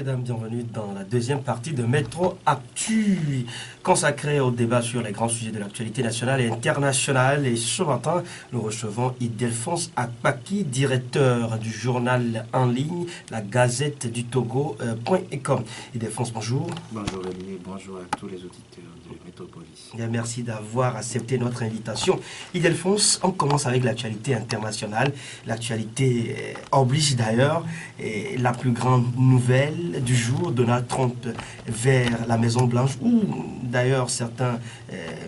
mesdames, bienvenue dans la deuxième partie de Métro Actu, consacrée au débat sur les grands sujets de l'actualité nationale et internationale. Et ce matin, nous recevons Ildefonse Akpaki, directeur du journal en ligne, la Gazette du Togo.com. Ildefonse, bonjour. Bonjour Olivier, bonjour à tous les auditeurs de Métropolis. Bien, merci d'avoir accepté notre invitation. Ildefonse, on commence avec l'actualité internationale. L'actualité oblige d'ailleurs. Et la plus grande nouvelle du jour, Donald Trump vers la Maison-Blanche, où d'ailleurs certains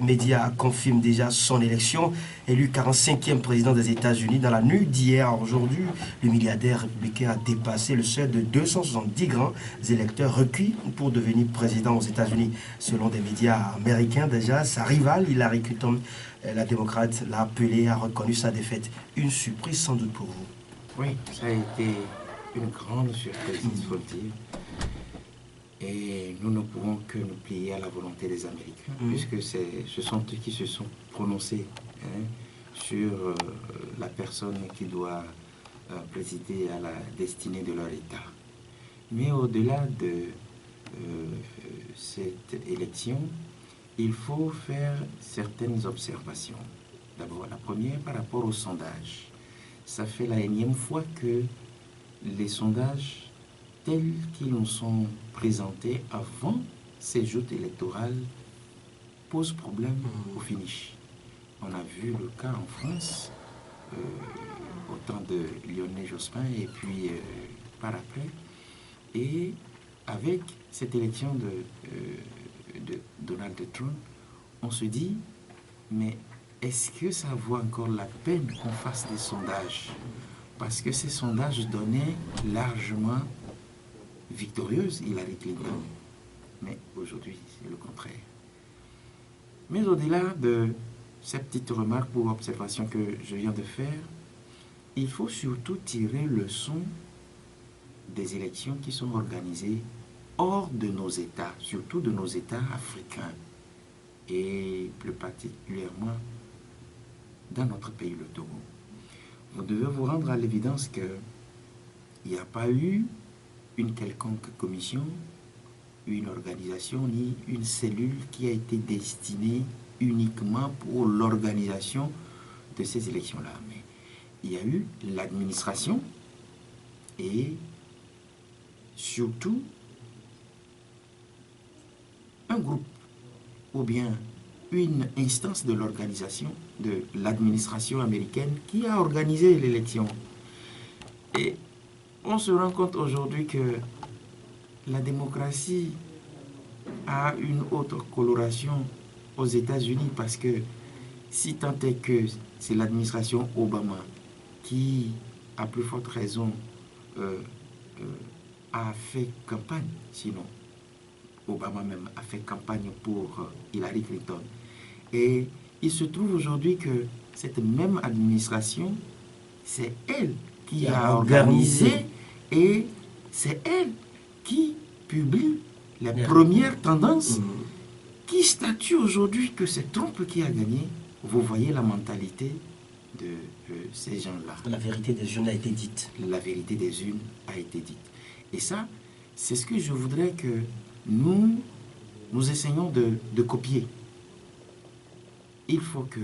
médias confirment déjà son élection. Élu 45e président des États-Unis, dans la nuit d'hier à aujourd'hui, le milliardaire républicain a dépassé le seuil de 270 grands électeurs requis pour devenir président aux États-Unis. Selon des médias américains, déjà, sa rivale Hillary Clinton, la démocrate, l'a appelé, a reconnu sa défaite. Une surprise sans doute pour vous. Oui, ça a été une grande surprise, il faut le dire. Et nous ne pouvons que nous plier à la volonté des Américains, puisque ce sont eux qui se sont prononcés sur la personne qui doit présider à la destinée de leur État. Mais au-delà de cette élection, il faut faire certaines observations. D'abord, la première par rapport au sondage. Ça fait la énième fois que les sondages tels qu'ils nous sont présentés avant ces joutes électorales posent problème au finish. On a vu le cas en France au temps de Lionel Jospin et puis par après. Et avec cette élection de Donald Trump, on se dit, mais est-ce que ça vaut encore la peine qu'on fasse des sondages? Parce que ces sondages donnaient largement victorieuse Hillary Clinton. Mais aujourd'hui, c'est le contraire. Mais au-delà de ces petites remarques ou observations que je viens de faire, il faut surtout tirer leçon des élections qui sont organisées hors de nos États, surtout de nos États africains, et plus particulièrement dans notre pays, le Togo. Vous devez vous rendre à l'évidence qu'il n'y a pas eu une quelconque commission, une organisation, ni une cellule qui a été destinée uniquement pour l'organisation de ces élections-là. Mais il y a eu l'administration et surtout un groupe ou bien une instance de l'organisation de l'administration américaine qui a organisé l'élection. Et on se rend compte aujourd'hui que la démocratie a une autre coloration aux États-Unis parce que si tant est que c'est l'administration Obama qui, à plus forte raison, a fait campagne, sinon Obama même a fait campagne pour Hillary Clinton. Et il se trouve aujourd'hui que cette même administration, c'est elle qui a organisé et c'est elle qui publie les premières tendances qui statue aujourd'hui que c'est Trump qui a gagné. Vous voyez la mentalité de ces gens-là. La vérité des urnes a été dite. La vérité des urnes a été dite. Et ça, c'est ce que je voudrais que nous essayons de copier. Il faut que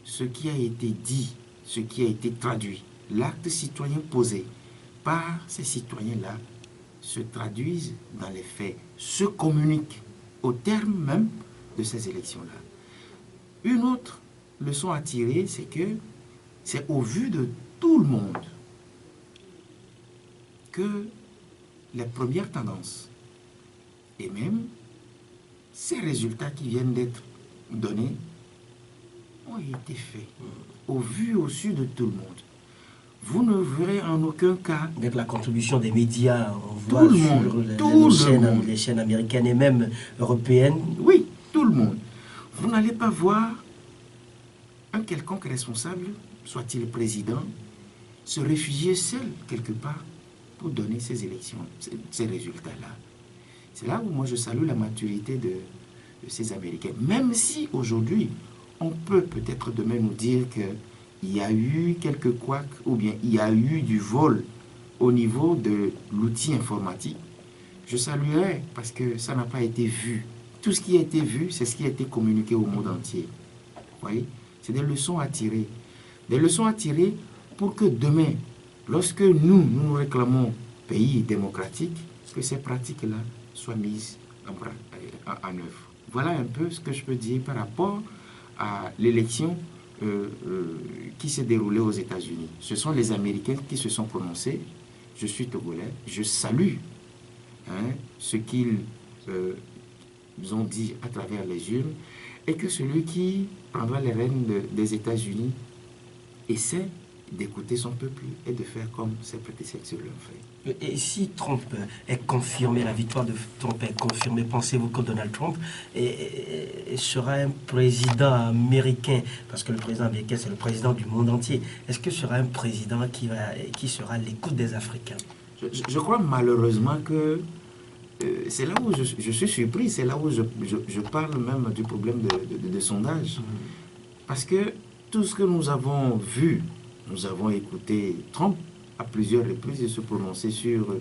ce qui a été dit, ce qui a été traduit, l'acte citoyen posé par ces citoyens-là se traduise dans les faits, se communique au terme même de ces élections-là. Une autre leçon à tirer, c'est que c'est au vu de tout le monde que les premières tendances et même ces résultats qui viennent d'être donnés ont été faits au vu au su de tout le monde. Vous ne verrez en aucun cas... Avec la contribution des médias, on voit sur les chaînes américaines et même européennes. Oui, tout le monde. Vous n'allez pas voir un quelconque responsable, soit-il président, se réfugier seul quelque part pour donner ces élections, ces résultats-là. C'est là où moi je salue la maturité de ces Américains. Même si aujourd'hui, on peut peut-être demain nous dire qu'il y a eu quelques couacs ou bien il y a eu du vol au niveau de l'outil informatique. je saluerais parce que ça n'a pas été vu. Tout ce qui a été vu, c'est ce qui a été communiqué au monde entier. Vous voyez? C'est des leçons à tirer. Des leçons à tirer pour que demain, lorsque nous réclamons pays démocratique, que ces pratiques-là soient mises en œuvre. Voilà un peu ce que je peux dire par rapport à l'élection qui s'est déroulée aux États-Unis. Ce sont les Américains qui se sont prononcés. Je suis togolais, je salue ce qu'ils ont dit à travers les urnes, et que celui qui prendra les rênes des États-Unis essaie d'écouter son peuple et de faire comme ses prédécesseurs l'ont fait. Et si Trump est confirmé, la victoire de Trump est confirmée, pensez-vous que Donald Trump sera un président américain, parce que le président américain c'est le président du monde entier, est-ce que sera un président qui sera à l'écoute des Africains? Je crois malheureusement que c'est là où je suis surpris, c'est là où je parle même du problème de sondage. Parce que tout ce que nous avons vu, nous avons écouté Trump à plusieurs reprises se prononcer sur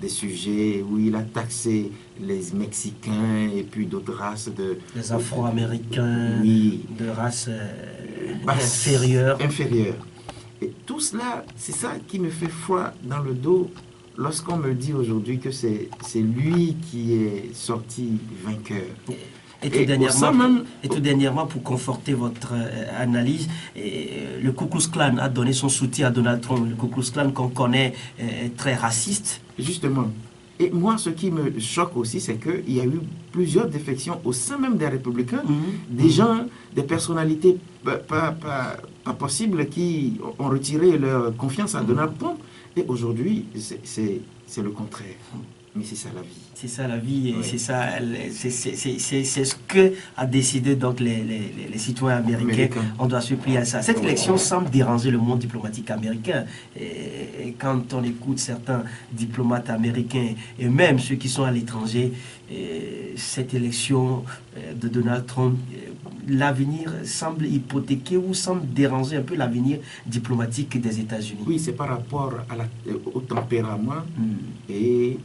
des sujets où il a taxé les Mexicains et puis d'autres races les Afro-Américains, oui, de races inférieures. Et tout cela, c'est ça qui me fait froid dans le dos lorsqu'on me dit aujourd'hui que c'est lui qui est sorti vainqueur. Et tout dernièrement, pour conforter votre analyse, le Ku Klux Klan a donné son soutien à Donald Trump. Le Ku Klux Klan qu'on connaît est très raciste. Justement. Et moi, ce qui me choque aussi, c'est qu'il y a eu plusieurs défections au sein même des Républicains, des gens, des personnalités pas possibles qui ont retiré leur confiance à Donald Trump. Et aujourd'hui, c'est le contraire. Mais c'est ça la vie. C'est ça la vie, et c'est ça, c'est ce que a décidé donc les citoyens américains. On doit se plier à ça. Cette élection semble déranger le monde diplomatique américain. Et quand on écoute certains diplomates américains et même ceux qui sont à l'étranger, cette élection de Donald Trump, l'avenir semble hypothéquer ou semble déranger un peu l'avenir diplomatique des États-Unis. Oui, c'est par rapport au tempérament et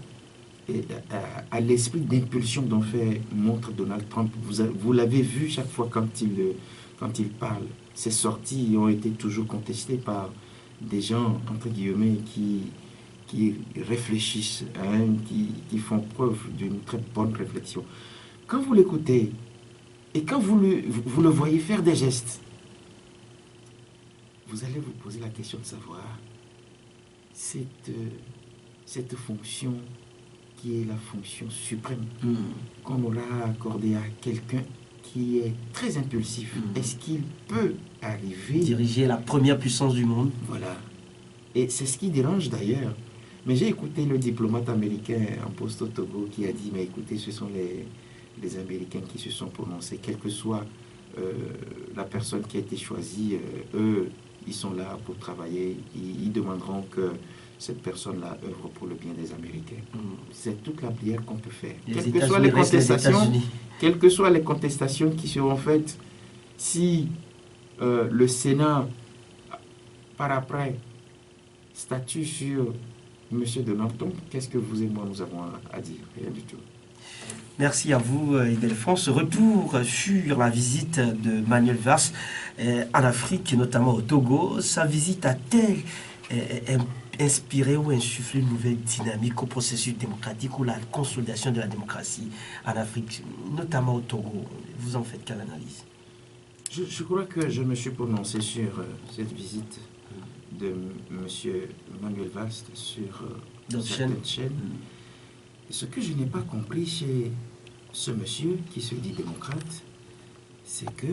à l'esprit d'impulsion dont fait montre Donald Trump. Vous l'avez vu chaque fois quand il parle. Ses sorties ont été toujours contestées par des gens, entre guillemets, qui réfléchissent, qui font preuve d'une très bonne réflexion. Quand vous l'écoutez et quand vous le voyez faire des gestes, vous allez vous poser la question de savoir cette fonction qui est la fonction suprême qu'on aura accordée à quelqu'un qui est très impulsif. Est-ce qu'il peut arriver... diriger la première puissance du monde. Voilà. Et c'est ce qui dérange d'ailleurs. Mais j'ai écouté le diplomate américain en poste au Togo qui a dit, mais écoutez, ce sont les Américains qui se sont prononcés, quelle que soit la personne qui a été choisie, eux, ils sont là pour travailler, ils demanderont que cette personne-là œuvre pour le bien des Américains. C'est toute la prière qu'on peut faire. Quelles que soient les contestations qui seront faites, si le Sénat, par après, statue sur M. Donald Trump, qu'est-ce que vous et moi nous avons à dire? Rien du tout. Merci à vous, Ildefonse. Retour sur la visite de Manuel Valls en Afrique, notamment au Togo. Sa visite a-t-elle inspirer ou insuffler une nouvelle dynamique au processus démocratique ou la consolidation de la démocratie en Afrique, notamment au Togo? Vous en faites quelle analyse? Je crois que je me suis prononcé sur cette visite de M. Manuel Valls sur certaines chaînes. Ce que je n'ai pas compris chez ce monsieur qui se dit démocrate, c'est que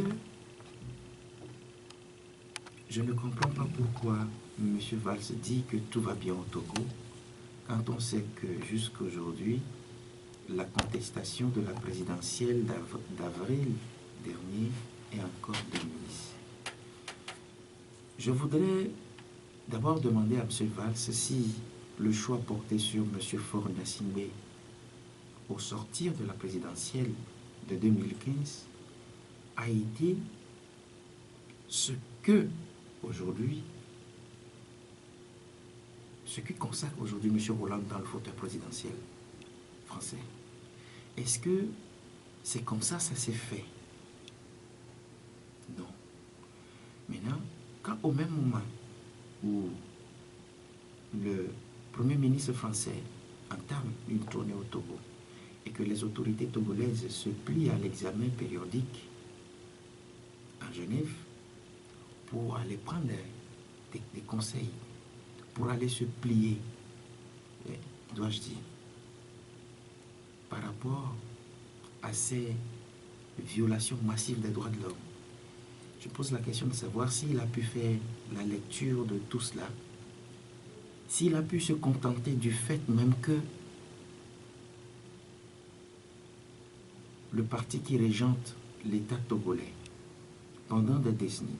je ne comprends pas pourquoi M. Valls dit que tout va bien au Togo, quand on sait que jusqu'aujourd'hui, la contestation de la présidentielle d'avril dernier est encore démise. Je voudrais d'abord demander à M. Valls si le choix porté sur M. Faure Gnassingbé au sortir de la présidentielle de 2015 a été ce que aujourd'hui, ce qui consacre aujourd'hui M. Hollande dans le fauteuil présidentiel. français. Est-ce que c'est comme ça s'est fait? Non. Maintenant, quand au même moment où le Premier ministre français entame une tournée au Togo et que les autorités togolaises se plient à l'examen périodique à Genève pour aller prendre des conseils, pour aller se plier, dois-je dire, par rapport à ces violations massives des droits de l'homme. Je pose la question de savoir s'il a pu faire la lecture de tout cela, s'il a pu se contenter du fait même que le parti qui régente l'État togolais pendant des décennies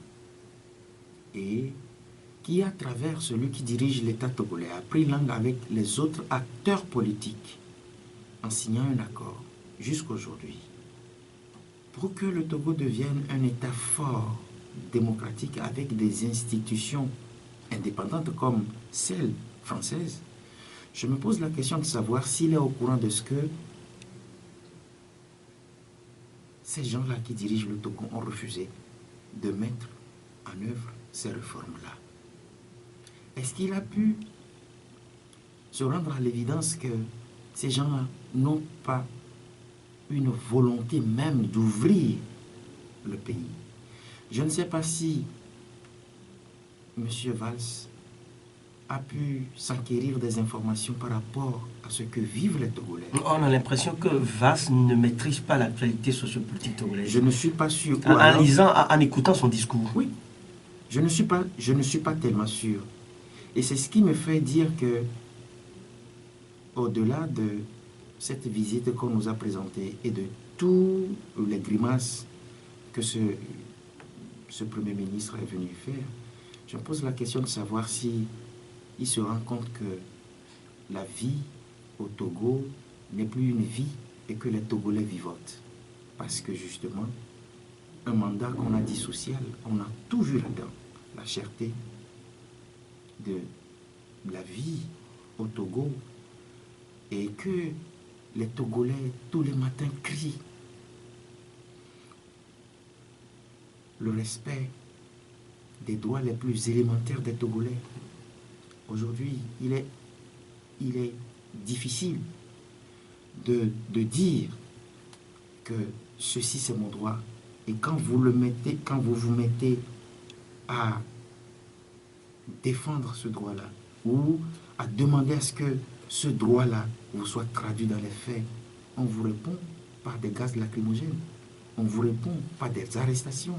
et qui, à travers celui qui dirige l'État togolais, a pris langue avec les autres acteurs politiques en signant un accord jusqu'aujourd'hui pour que le Togo devienne un État fort, démocratique, avec des institutions indépendantes comme celle française. Je me pose la question de savoir s'il est au courant de ce que ces gens-là qui dirigent le Togo ont refusé de mettre en œuvre ces réformes-là. Est-ce qu'il a pu se rendre à l'évidence que ces gens-là n'ont pas une volonté même d'ouvrir le pays? Je ne sais pas si M. Valls a pu s'enquérir des informations par rapport à ce que vivent les Togolais. On a l'impression que Valls ne maîtrise pas l'actualité sociopolitique togolaise. Je ne suis pas sûr. En lisant, en écoutant son discours. Oui, je ne suis pas tellement sûr. Et c'est ce qui me fait dire que, au-delà de cette visite qu'on nous a présentée et de tous les grimaces que ce Premier ministre est venu faire, je me pose la question de savoir si il se rend compte que la vie au Togo n'est plus une vie et que les Togolais vivotent. Parce que justement, un mandat qu'on a dit social, on a tout vu là-dedans. La cherté de la vie au Togo et que les Togolais tous les matins crient le respect des droits les plus élémentaires des Togolais. Aujourd'hui, il est difficile de dire que ceci c'est mon droit. Et quand vous vous mettez à défendre ce droit-là ou à demander à ce que ce droit-là vous soit traduit dans les faits, on vous répond par des gaz lacrymogènes, on vous répond par des arrestations,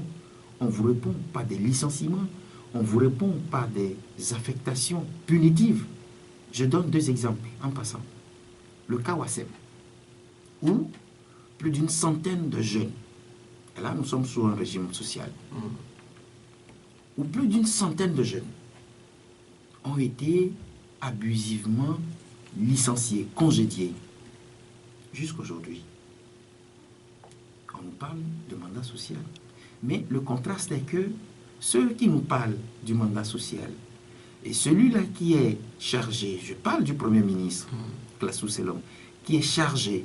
on vous répond par des licenciements, on vous répond par des affectations punitives. Je donne 2 exemples en passant. Le cas Wassem, où plus d'une centaine de jeunes, et là nous sommes sous un régime social, où plus d'une centaine de jeunes ont été abusivement licenciés, congédiés, jusqu'aujourd'hui. On nous parle de mandat social. Mais le contraste est que ceux qui nous parlent du mandat social et celui-là qui est chargé, je parle du Premier ministre, Classou Selom, qui est chargé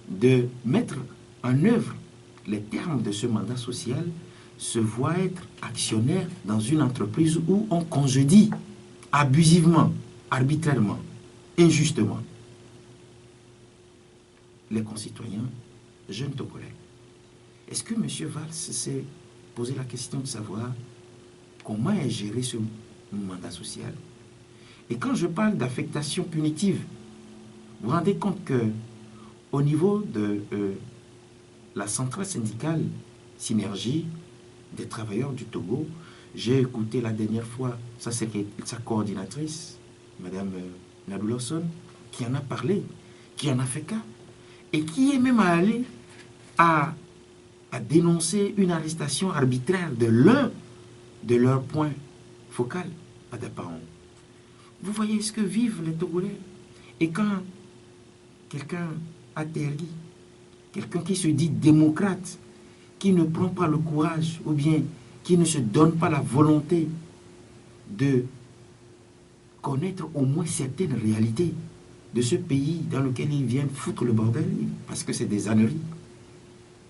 de mettre en œuvre les termes de ce mandat social, se voit être actionnaire dans une entreprise où on congédie abusivement, arbitrairement, injustement les concitoyens jeunes Togolais. Est-ce que M. Valls s'est posé la question de savoir comment est géré ce mandat social? Et quand je parle d'affectation punitive, vous vous rendez compte que au niveau de la centrale syndicale Synergie des travailleurs du Togo, j'ai écouté la dernière fois, ça c'est sa coordinatrice, Mme Nadou Lawson, qui en a parlé, qui en a fait cas, et qui est même allé à dénoncer une arrestation arbitraire de l'un de leurs points focaux à Dapaon. Vous voyez ce que vivent les Togolais. Et quand quelqu'un atterrit, quelqu'un qui se dit démocrate, qui ne prend pas le courage ou bien qui ne se donne pas la volonté de connaître au moins certaines réalités, de ce pays dans lequel ils viennent foutre le bordel, parce que c'est des âneries.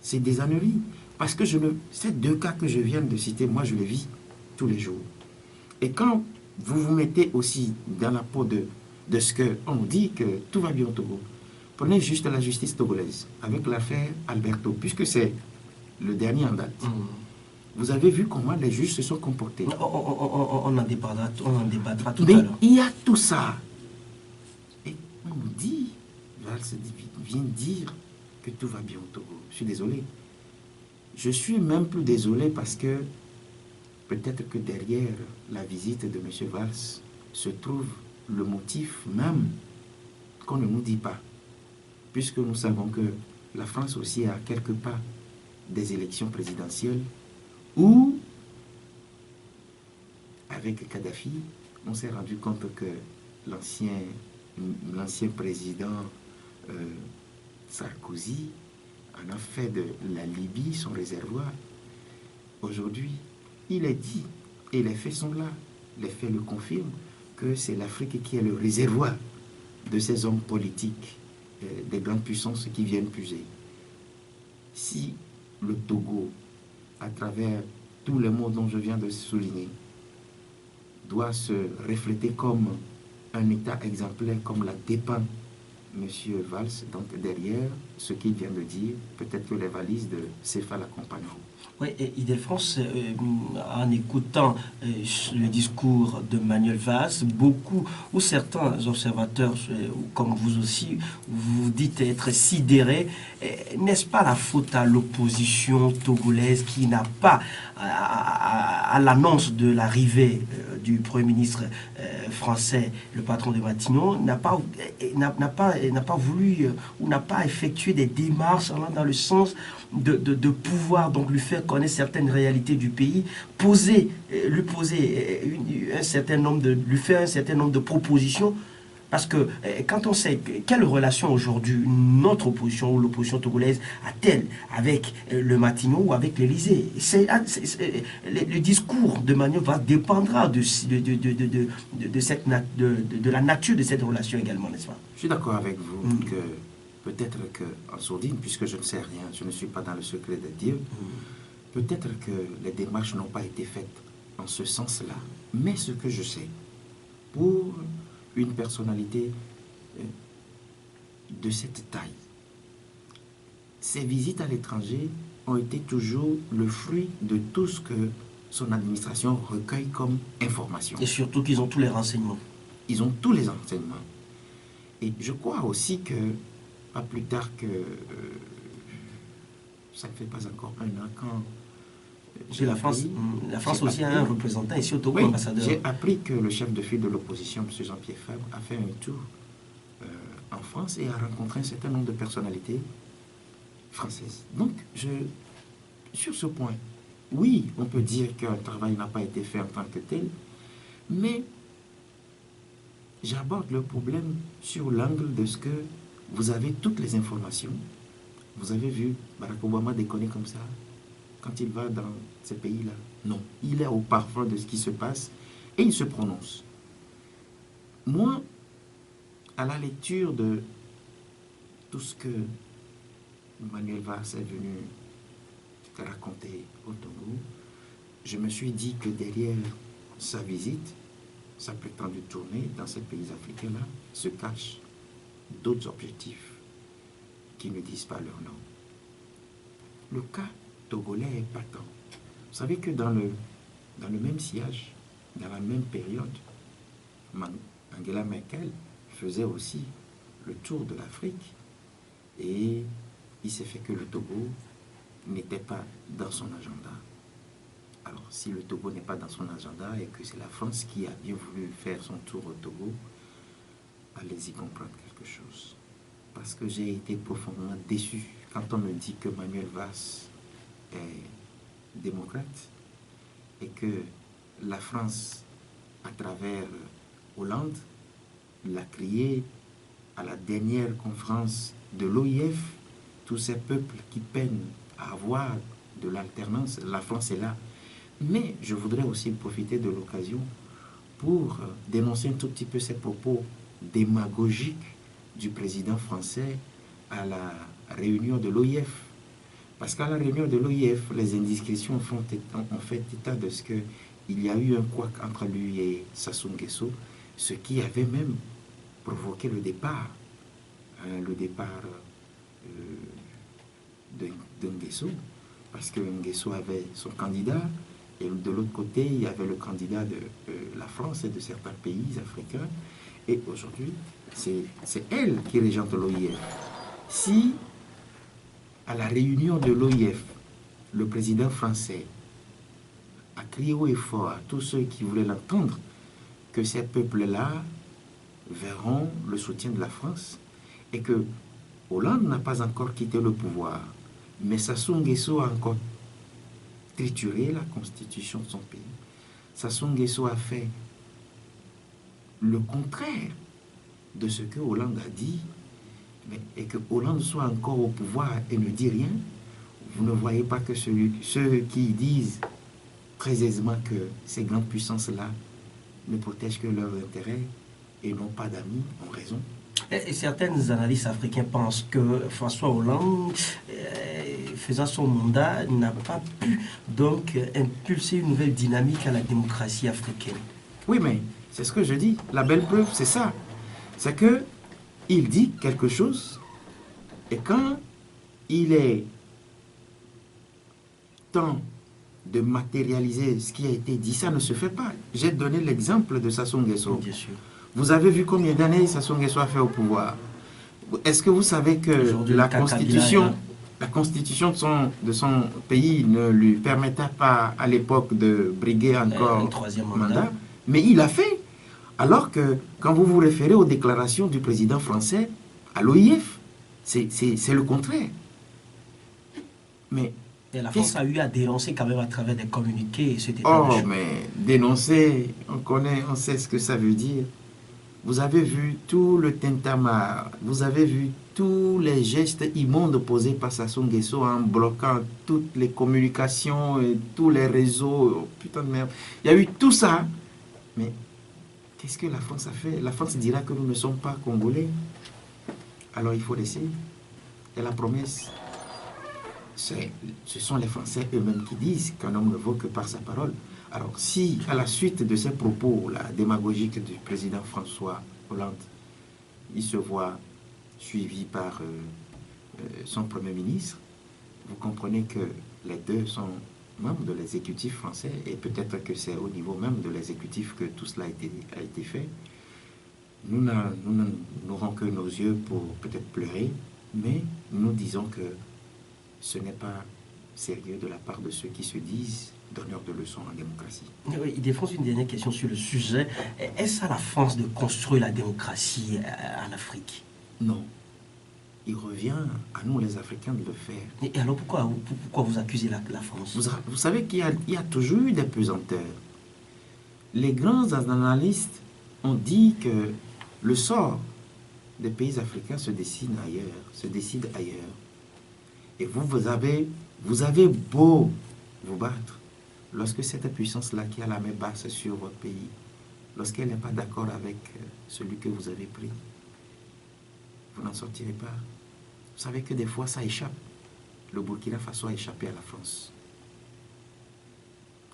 C'est des âneries. Parce que ces deux cas que je viens de citer, moi je les vis tous les jours. Et quand vous vous mettez aussi dans la peau de ce qu'on nous dit que tout va bien au Togo, prenez juste la justice togolaise, avec l'affaire Alberto, puisque c'est le dernier en date. Vous avez vu comment les juges se sont comportés. On en débattra tout à Mais l'heure. il y a tout ça. Et on nous dit, Valls vient dire que tout va bien au Togo. Je suis désolé. Je suis même plus désolé parce que peut-être que derrière la visite de M. Valls se trouve le motif même qu'on ne nous dit pas. Puisque nous savons que la France aussi a quelque part des élections présidentielles où, avec Kadhafi, on s'est rendu compte que l'ancien président Sarkozy en a fait de la Libye son réservoir. Aujourd'hui, il est dit, et les faits sont là, les faits le confirment, que c'est l'Afrique qui est le réservoir de ces hommes politiques, des grandes puissances qui viennent puiser. Si le Togo, à travers tous les mots dont je viens de souligner, doit se refléter comme un État exemplaire, comme l'a dépeint M. Valls, donc derrière ce qu'il vient de dire, peut-être que les valises de CFA l'accompagneront. Oui, et Île-de-France, en écoutant le discours de Manuel Valls, beaucoup, ou certains observateurs, comme vous aussi, vous dites être sidérés, n'est-ce pas la faute à l'opposition togolaise qui n'a pas, à l'annonce de l'arrivée du Premier ministre français, le patron de Matignon, n'a pas voulu ou n'a pas effectué des démarches allant dans le sens de pouvoir donc lui faire connaître certaines réalités du pays, lui faire un certain nombre de propositions. Parce que quand on sait quelle relation aujourd'hui notre opposition ou l'opposition togolaise a-t-elle avec le Matignon ou avec l'Élysée, le discours de Manuel Valls dépendra de la nature de cette relation également, n'est-ce pas? Je suis d'accord avec vous que peut-être qu'en sourdine, puisque je ne sais rien, je ne suis pas dans le secret de Dieu, peut-être que les démarches n'ont pas été faites en ce sens-là. Mais ce que je sais, pour une personnalité de cette taille, ses visites à l'étranger ont été toujours le fruit de tout ce que son administration recueille comme information. Et surtout qu'ils ont tous les renseignements. Ils ont tous les renseignements. Et je crois aussi que, pas plus tard que... ça ne fait pas encore un an quand... La France aussi a un représentant ici au Togo, oui, ambassadeur. J'ai appris que le chef de file de l'opposition, M. Jean-Pierre Fabre, a fait un tour en France et a rencontré un certain nombre de personnalités françaises. Donc, sur ce point, oui, on peut dire qu'un travail n'a pas été fait en tant que tel, mais j'aborde le problème sur l'angle de ce que vous avez toutes les informations. Vous avez vu Barack Obama déconner comme ça quand il va dans ces pays-là? Non, il est au parfum de ce qui se passe et il se prononce. Moi, à la lecture de tout ce que Manuel Valls est venu raconter au Togo, je me suis dit que derrière sa visite, sa prétendue tournée dans ces pays africains-là, se cachent d'autres objectifs qui ne disent pas leur nom. Le cas togolais est patent. Vous savez que dans le même sillage, dans la même période, Angela Merkel faisait aussi le tour de l'Afrique et il s'est fait que le Togo n'était pas dans son agenda. Alors, si le Togo n'est pas dans son agenda et que c'est la France qui a bien voulu faire son tour au Togo, allez-y comprendre quelque chose. Parce que j'ai été profondément déçu quand on me dit que Manuel Valls est démocrate et que la France, à travers Hollande, l'a crié à la dernière conférence de l'OIF, tous ces peuples qui peinent à avoir de l'alternance, la France est là. Mais je voudrais aussi profiter de l'occasion pour dénoncer un tout petit peu ces propos démagogiques du président français à la réunion de l'OIF. Parce qu'à la réunion de l'OIF, les indiscrétions ont fait état de ce qu'il y a eu un couac entre lui et Sassou Nguesso, ce qui avait même provoqué le départ de Nguesso, parce que Nguesso avait son candidat, et de l'autre côté, il y avait le candidat de la France et de certains pays africains. Et aujourd'hui, c'est elle qui régente l'OIF. Si, à la réunion de l'OIF, le président français a crié haut et fort à tous ceux qui voulaient l'entendre que ces peuples-là verront le soutien de la France et que Hollande n'a pas encore quitté le pouvoir, mais Sassou Nguesso a encore trituré la constitution de son pays. Sassou Nguesso a fait le contraire de ce que Hollande a dit, et que Hollande soit encore au pouvoir et ne dit rien. Vous ne voyez pas que ceux qui disent très aisément que ces grandes puissances-là ne protègent que leurs intérêts et n'ont pas d'amis ont raison. Et certains analystes africains pensent que François Hollande, faisant son mandat, n'a pas pu donc impulser une nouvelle dynamique à la démocratie africaine. Oui, mais c'est ce que je dis. La belle preuve, c'est ça. C'est que il dit quelque chose et quand il est temps de matérialiser ce qui a été dit, ça ne se fait pas. J'ai donné l'exemple de Sassou Nguesso. Bien sûr. Vous avez vu combien d'années Sassou Nguesso a fait au pouvoir? Est-ce que vous savez que la constitution de son pays ne lui permettait pas à l'époque de briguer encore un troisième mandat? Mais il l'a fait. Alors que quand vous vous référez aux déclarations du président français à l'OIF, c'est le contraire. Mais et la France a eu à dénoncer quand même à travers des communiqués. Mais dénoncer, on sait ce que ça veut dire. Vous avez vu tout le tintamarre, vous avez vu tous les gestes immondes posés par Sassou Nguesso en bloquant toutes les communications et tous les réseaux. Oh, putain de merde. Il y a eu tout ça. Mais qu'est-ce que la France a fait? La France dira que nous ne sommes pas Congolais. Alors il faut laisser. Et la promesse, ce sont les Français eux-mêmes qui disent qu'un homme ne vaut que par sa parole. Alors si, à la suite de ces propos démagogiques du président François Hollande, il se voit suivi par son Premier ministre, vous comprenez que les deux sont membres de l'exécutif français et peut-être que c'est au niveau même de l'exécutif que tout cela a été fait. Nous n'aurons que nos yeux pour peut-être pleurer, mais nous disons que ce n'est pas sérieux de la part de ceux qui se disent donneurs de leçons en démocratie. Oui, il défonce une dernière question sur le sujet. Est-ce à la France de construire la démocratie en Afrique? Non. Il revient à nous, les Africains, de le faire. Et alors pourquoi vous accusez la France? Vous savez qu'il y a toujours eu des pesanteurs. Les grands analystes ont dit que le sort des pays africains se décide ailleurs. Et vous avez beau vous battre, lorsque cette puissance-là qui a la main basse sur votre pays, lorsqu'elle n'est pas d'accord avec celui que vous avez pris, vous n'en sortirez pas. Vous savez que des fois, ça échappe. Le Burkina Faso a échappé à la France.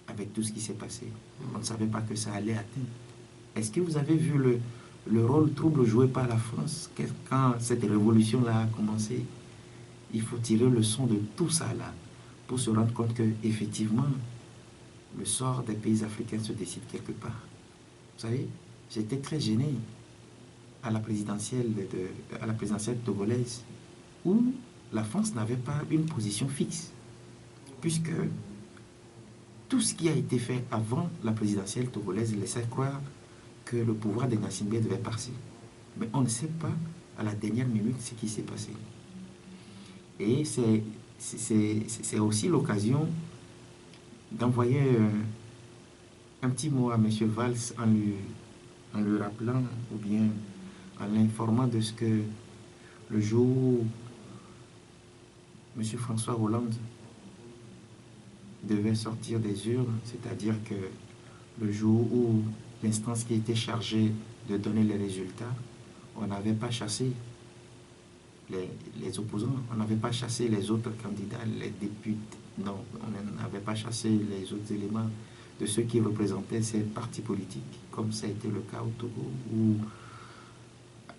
Avec tout ce qui s'est passé. On ne savait pas que ça allait atteindre. Est-ce que vous avez vu le rôle trouble joué par la France quand cette révolution-là a commencé? Il faut tirer le son de tout ça là pour se rendre compte que effectivement le sort des pays africains se décide quelque part. Vous savez, j'étais très gêné à la présidentielle togolaise où la France n'avait pas une position fixe, puisque tout ce qui a été fait avant la présidentielle togolaise laissait croire que le pouvoir de Gnassingbé devait passer. Mais on ne sait pas à la dernière minute ce qui s'est passé. Et c'est aussi l'occasion d'envoyer un petit mot à M. Valls en lui rappelant ou bien en l'informant de ce que le jour où M. François Hollande devait sortir des urnes, c'est-à-dire que le jour où l'instance qui était chargée de donner les résultats, on n'avait pas chassé les opposants. On n'avait pas chassé les autres candidats, les députés. Non, on n'avait pas chassé les autres éléments de ceux qui représentaient ces partis politiques, comme ça a été le cas au Togo, où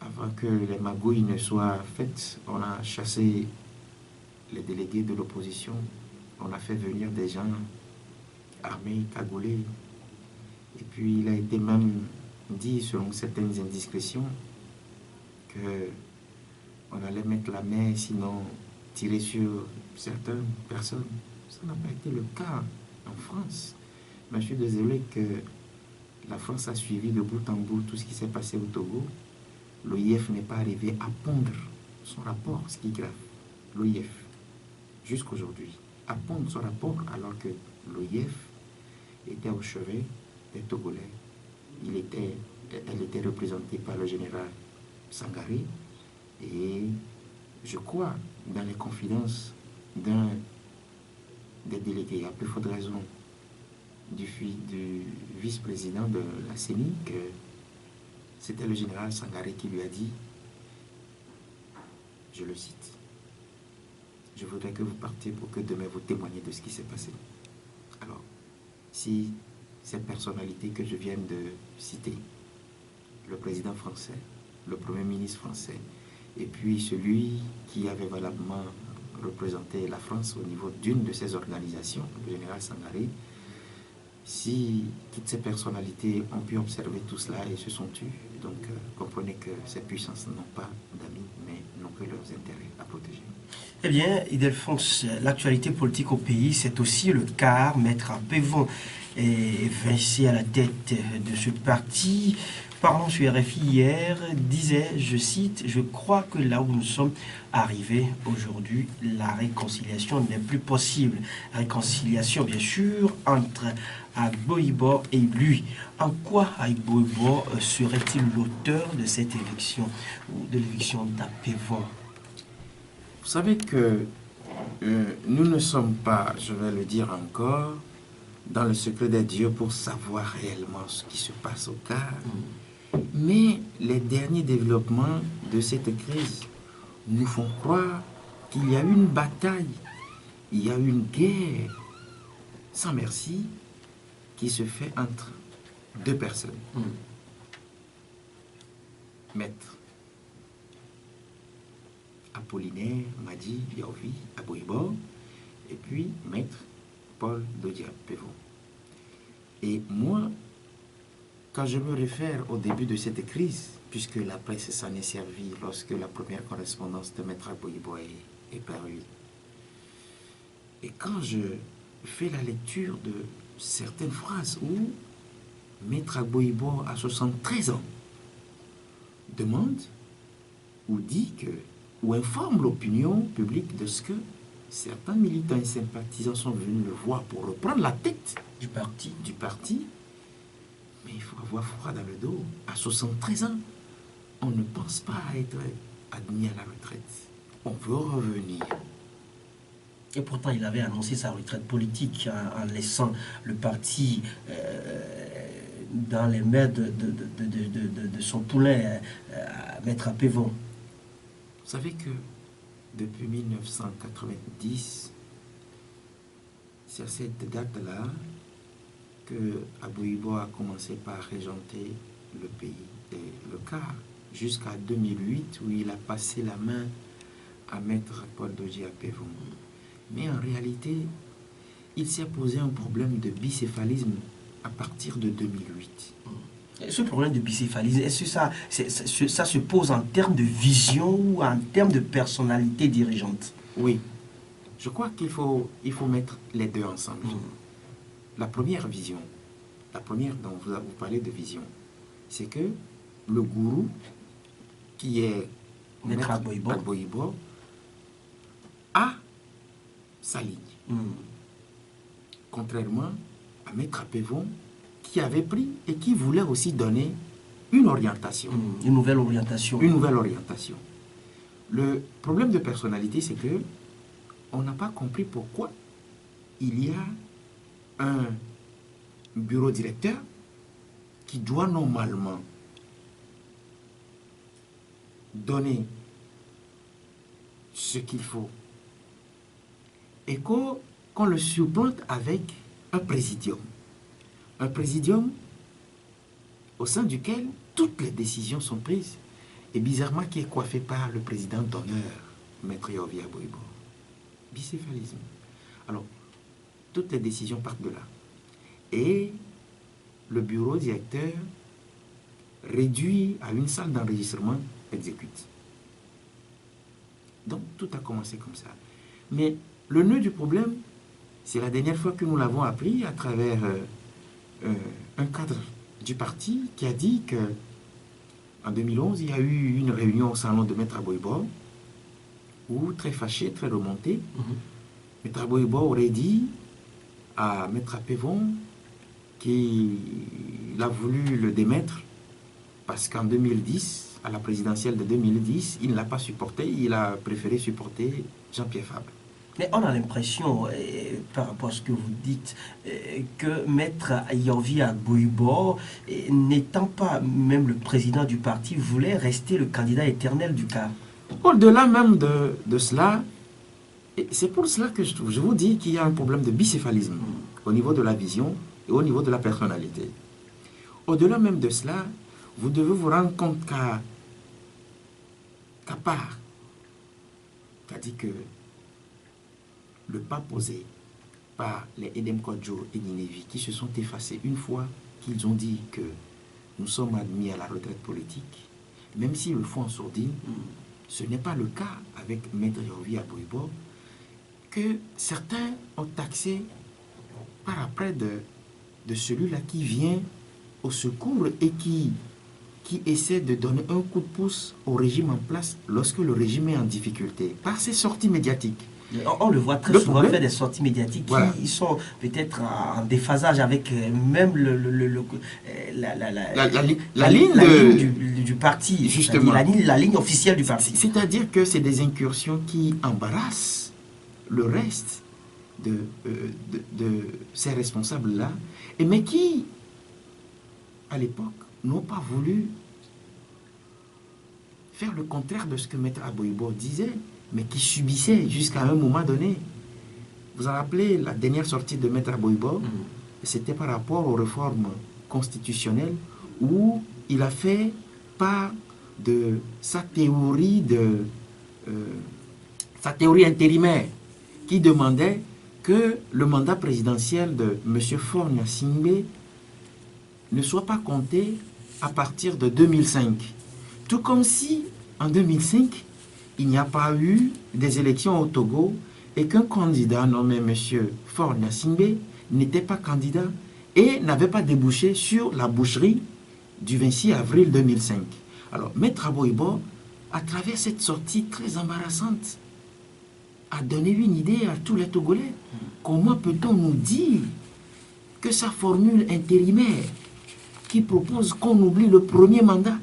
avant que les magouilles ne soient faites, on a chassé les délégués de l'opposition. On a fait venir des gens armés, cagoulés. Et puis il a été même dit, selon certaines indiscrétions, que on allait mettre la main, sinon tirer sur certaines personnes. Ça n'a pas été le cas en France. Mais je suis désolé que la France a suivi de bout en bout tout ce qui s'est passé au Togo. L'OIF n'est pas arrivé à pondre son rapport, ce qui est grave. L'OIF, jusqu'aujourd'hui, à pondre son rapport alors que l'OIF était au chevet des Togolais. Elle était représentée par le général Sangaré et je crois dans les confidences d'un des délégués, à plus forte raison du vice-président de la CENI, que c'était le général Sangaré qui lui a dit, je le cite, je voudrais que vous partiez pour que demain vous témoignez de ce qui s'est passé. Alors, si ces personnalités que je viens de citer, le président français, le premier ministre français, et puis celui qui avait valablement représenté la France au niveau d'une de ces organisations, le général Sangaré, si toutes ces personnalités ont pu observer tout cela et se sont tues, donc comprenez que ces puissances n'ont pas d'amis, mais n'ont que leurs intérêts à protéger. Eh bien, Ildefonse, l'actualité politique au pays, c'est aussi le cas. Maître Pévon est vincé à la tête de ce parti. Parlant sur RFI hier, disait, je cite, « Je crois que là où nous sommes arrivés aujourd'hui, la réconciliation n'est plus possible. » Réconciliation, bien sûr, entre Agboibo et lui. En quoi Agboibo serait-il l'auteur de cette élection, ou de l'élection d'Apévon? Vous savez que nous ne sommes pas, je vais le dire encore, dans le secret des dieux pour savoir réellement ce qui se passe au CAR. Mais les derniers développements de cette crise nous font croire qu'il y a eu une bataille, il y a eu une guerre sans merci qui se fait entre deux personnes. Maître Apollinaire Madi Yaovi Aboibo et puis Maître Paul Dodia Pévon. Et moi, quand je me réfère au début de cette crise, puisque la presse s'en est servie lorsque la première correspondance de Maître Aboibo est parue, et quand je fais la lecture de certaines phrases où Maître Aboibo, à 73 ans, demande ou dit que, ou informe l'opinion publique de ce que certains militants et sympathisants sont venus le voir pour reprendre la tête du parti. Mais il faut avoir froid dans le dos. À 73 ans, on ne pense pas être admis à la retraite. On veut revenir. Et pourtant, il avait annoncé sa retraite politique en laissant le parti dans les mains de son poulain, Maître Pévon. Vous savez que depuis 1990, c'est à cette date-là que Aboibo a commencé par régenter le pays, le CAR, jusqu'à 2008 où il a passé la main à Maître Paul Dodia Pévon. Mais en réalité, il s'est posé un problème de bicéphalisme à partir de 2008. Ce problème de bicéphalisme, est-ce que ça se pose en termes de vision ou en termes de personnalité dirigeante? Oui, je crois qu'il faut mettre les deux ensemble. La première vision, la première dont vous parlez de vision, c'est que le gourou, qui est Maître Aboibo, a sa ligne. Contrairement à Maître Pévon, qui avait pris et qui voulait aussi donner une orientation. Une nouvelle orientation. Une nouvelle orientation. Le problème de personnalité, c'est que on n'a pas compris pourquoi il y a un bureau directeur qui doit normalement donner ce qu'il faut. Et qu'on le supplante avec un présidium. Un présidium au sein duquel toutes les décisions sont prises. Et bizarrement, qui est coiffé par le président d'honneur, Maître Yovi Aboibo. Bicéphalisme. Alors, toutes les décisions partent de là. Et le bureau directeur, réduit à une salle d'enregistrement, exécute. Donc, tout a commencé comme ça. Mais le nœud du problème, c'est la dernière fois que nous l'avons appris à travers un cadre du parti qui a dit que en 2011, il y a eu une réunion au salon de Maître Aboibo où, très fâché, très remonté, Maître Aboibo aurait dit à Maître Apévon qu'il a voulu le démettre parce qu'en 2010, à la présidentielle de 2010, il ne l'a pas supporté, il a préféré supporter Jean-Pierre Fabre. Mais on a l'impression, par rapport à ce que vous dites, que Maître Yovi Aboibo, n'étant pas même le président du parti, voulait rester le candidat éternel du CAR. Au-delà même de cela, c'est pour cela que je vous dis qu'il y a un problème de bicéphalisme au niveau de la vision et au niveau de la personnalité. Au-delà même de cela, vous devez vous rendre compte qu'à part, qu'a dit que le pas posé par les Edem Kodjo et Ninevi qui se sont effacés une fois qu'ils ont dit que nous sommes admis à la retraite politique, même s'ils le font en sourdine, ce n'est pas le cas avec Maître Yovi Aboibo, que certains ont taxé par après de celui-là qui vient au secours et qui essaie de donner un coup de pouce au régime en place lorsque le régime est en difficulté, par ses sorties médiatiques. On le voit très souvent faire des sorties médiatiques qui sont peut-être en déphasage avec même la ligne du parti, justement. La ligne officielle du parti. C'est-à-dire que c'est des incursions qui embarrassent le reste de ces responsables-là, mais qui, à l'époque, n'ont pas voulu faire le contraire de ce que Maître Aboibo disait, mais qui subissaient jusqu'à un moment donné. Vous vous rappelez la dernière sortie de Maître Aboibo, c'était par rapport aux réformes constitutionnelles où il a fait part de sa théorie intérimaire qui demandait que le mandat présidentiel de M. Faure Gnassingbé ne soit pas compté à partir de 2005. Tout comme si, en 2005, il n'y a pas eu des élections au Togo et qu'un candidat nommé M. Faure Gnassingbé n'était pas candidat et n'avait pas débouché sur la boucherie du 26 avril 2005. Alors, Maître Aboibo, à travers cette sortie très embarrassante, a donné une idée à tous les Togolais. Comment peut-on nous dire que sa formule intérimaire qui propose qu'on oublie le premier mandat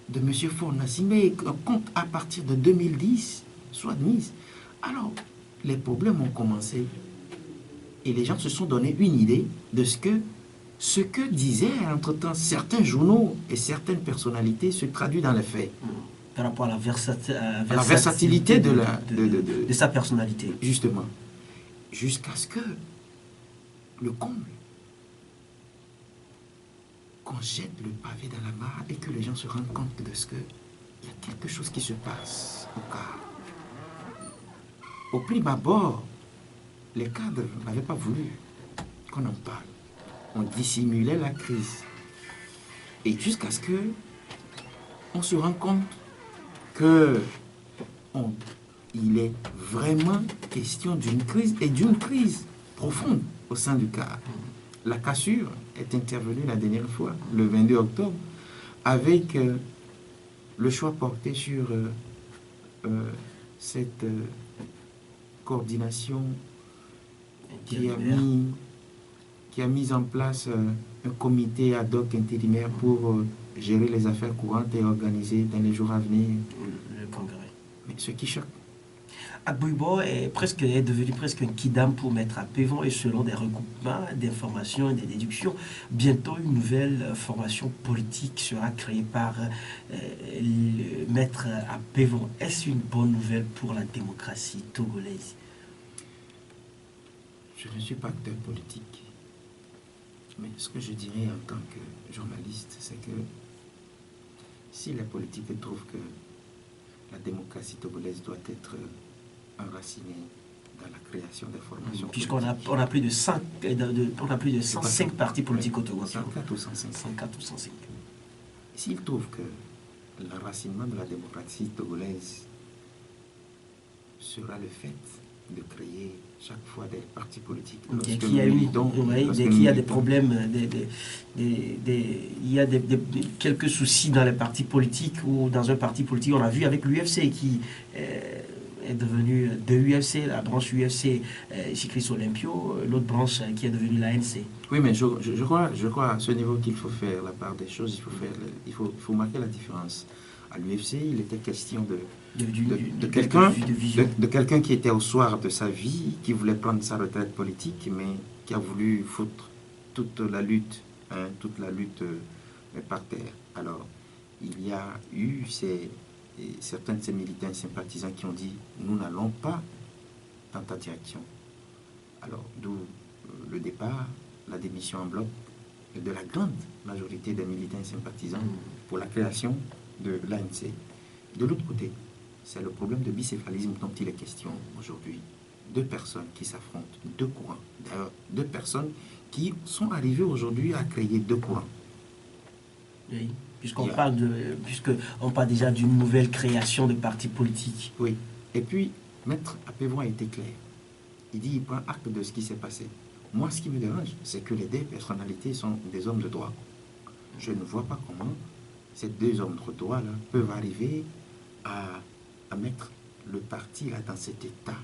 de M. Faure Gnassingbé compte à partir de 2010 soit admise. Alors, les problèmes ont commencé et les gens se sont donné une idée de ce que disaient entre-temps certains journaux et certaines personnalités se traduit dans les faits. Par rapport à la versatilité de sa personnalité. Justement. Jusqu'à ce que le comble, qu'on jette le pavé dans la mare et que les gens se rendent compte de ce qu'il y a quelque chose qui se passe au CAR. Au prime abord, les cadres n'avaient pas voulu qu'on en parle. On dissimulait la crise. Et jusqu'à ce que on se rende compte que il est vraiment question d'une crise et d'une crise profonde au sein du CAR. La cassure est intervenue la dernière fois, le 22 octobre, avec le choix porté sur cette coordination qui a mis en place un comité ad hoc intérimaire pour gérer les affaires courantes et organiser dans les jours à venir le congrès. Mais ce qui choque, Agbouibo est devenu presque un kidam pour mettre à Pévon et selon des recoupements d'informations et des déductions, bientôt une nouvelle formation politique sera créée par le maître à Pévon. Est-ce une bonne nouvelle pour la démocratie togolaise? Je ne suis pas acteur politique, mais ce que je dirais en tant que journaliste, c'est que si la politique trouve que la démocratie togolaise doit être enracinée dans la création des formations puisqu'on a plus de 105 partis politiques au Togo. 104 ou 105. 104 ou 105. S'ils trouvent que l'enracinement de la démocratie togolaise sera le fait de créer chaque fois des partis politiques. Dès qu'il y a des problèmes, il y a quelques soucis dans les partis politiques ou dans un parti politique, on a vu avec l'UFC qui est devenu de l'UFC, la branche UFC Cycliste Olympio, l'autre branche qui est devenue l'ANC. Oui, mais je crois à ce niveau qu'il faut faire la part des choses, il faut marquer la différence. À l'UFC, il était question de quelqu'un qui était au soir de sa vie, qui voulait prendre sa retraite politique, mais qui a voulu foutre toute la lutte par terre. Alors, il y a eu certains de ces militants et sympathisants qui ont dit « nous n'allons pas dans ta direction ». Alors, d'où le départ, la démission en bloc de la grande majorité des militants et sympathisants pour la création de l'ANC. De l'autre côté, c'est le problème de bicéphalisme dont il est question aujourd'hui. Deux personnes qui s'affrontent, deux courants. D'ailleurs, deux personnes qui sont arrivées aujourd'hui à créer deux courants. Oui, puisqu'on parle déjà d'une nouvelle création de partis politiques. Oui, et puis, Maître Apévon a été clair. Il dit, il prend acte de ce qui s'est passé. Moi, ce qui me dérange, c'est que les deux personnalités sont des hommes de droit. Je ne vois pas comment ces deux hommes de droit-là peuvent arriver à mettre le parti là dans cet état.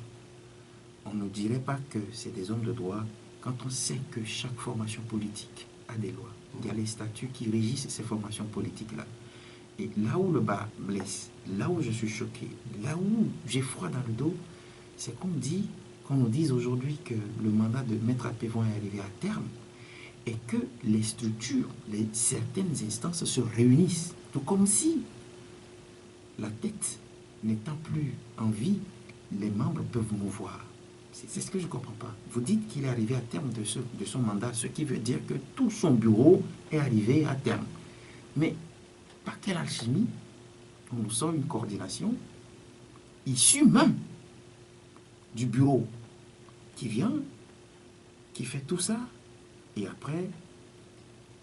On ne dirait pas que c'est des hommes de droit quand on sait que chaque formation politique a des lois. Il y a les statuts qui régissent ces formations politiques-là. Et là où le bas blesse, là où je suis choqué, là où j'ai froid dans le dos, c'est qu'on nous dise aujourd'hui que le mandat de Maître Apévon est arrivé à terme et que les structures, certaines instances se réunissent. Tout comme si la tête n'étant plus en vie, les membres peuvent mouvoir. C'est ce que je ne comprends pas. Vous dites qu'il est arrivé à terme de son mandat, ce qui veut dire que tout son bureau est arrivé à terme. Mais par quelle alchimie on nous sort une coordination issue même du bureau qui vient, qui fait tout ça, et après,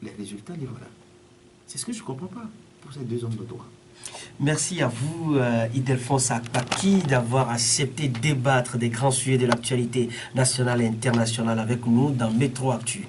les résultats, les voilà. C'est ce que je ne comprends pas pour ces deux hommes de droit. Merci à vous, Ildefonse Akpaki, d'avoir accepté de débattre des grands sujets de l'actualité nationale et internationale avec nous dans Métro Actu.